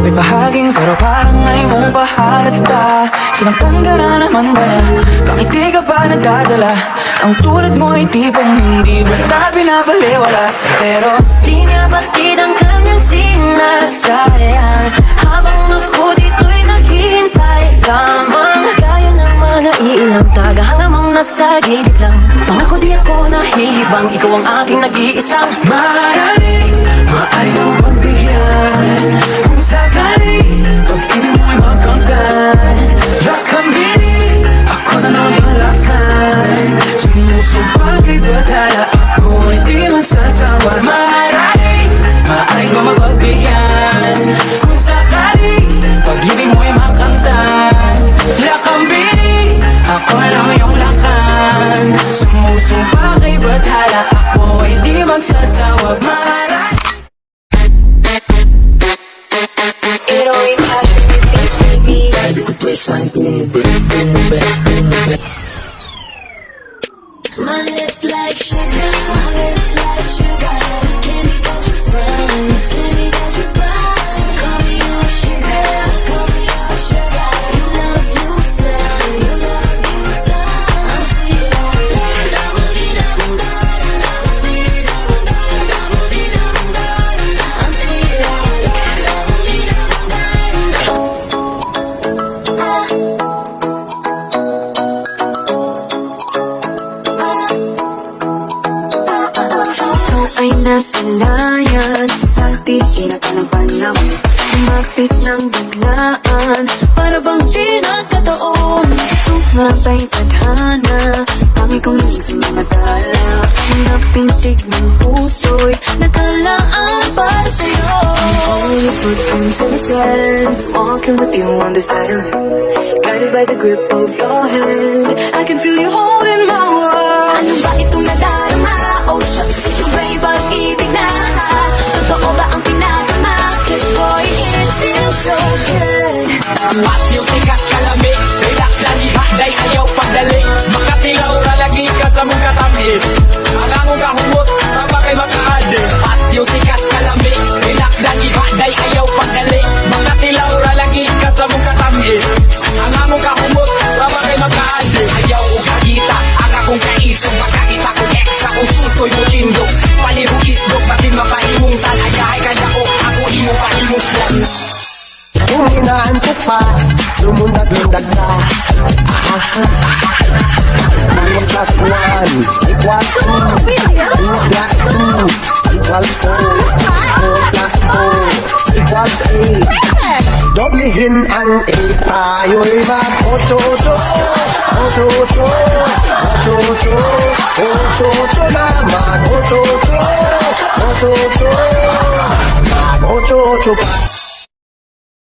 May bahaging pero parang ngayon mong pahalata. Sinaktan ka na naman ba na? Bakit di ka pa nadadala? Ang tulad mo ay tipong hindi basta binabaliwala. Pero di niya batid ang kanyang sinasayang, habang ako dito'y naghihintay lamang. Gaya ng mga iilang tagahangamang nasa gilid lang. Pangako di ako nahihibang, ikaw ang aking nag-iisang maaari mo magbigyan. Kung sakali pag-ibig mo'y magkamtan, lakambini ako na lang yung lakan. Sumusumpang kay batala, ako ay di magsasawa. Maaari mo magbigyan. Kung sakali pag-ibig mo'y magkamtan, lakambini ako na lang yung lakan. Sumusumpang kay batala, ako ay di magsasawa. my lips like sugar, my lips like sugar. Candy got you sprung, candy got you sprung. Call me your sugar, call me your sugar. You love you some, you love you some. I'm sweet like I'm sweet ay nasanayan sa tiinat ng panahon. Lumapit ng biglaan, para bang di nagkataon. Tumabay tadhana, tangi kong iyong sinamadala. Napintig ng puso'y nakalaan para sa'yo. all your footprints in the sand, walking with you on this island, guided by the grip of your hand. I can feel you holding my world. Ano ba itong nadarama? Oh shucks, ito ba ibang ibig na? Totoo ba ang pinatama? Kiss boy, it feels so good. At yung tikas kalamig, relax lang ihaday, ayaw pagdali. Makatilaw na lagi ka sa mong katamis. Alam mong kahumot, tama kay makaade. At yung tikas kalamig, relax lang ihaday, ayaw pagdali. Makatilaw na lagi ka sa mong katamis. Alam mong kahumot, tama kay makaade. Ayaw o kakita, ang akong kaisong. Makakita kong ex, akong sutoy mo tindog. Palihong isdog, masin mapahimong talayahay ka na ko. Ako imo pahimong slam. Kung inaantok pa, lumundag-lundag na. 1 plus 1 equals 2. 2 plus 2 equals 4. 4 plus 4 equals 8. Doblihin ang 8, tayo'y mag-8-8. 8-8 8-8 naman. 8-8 8-8 mag-8-8 pa.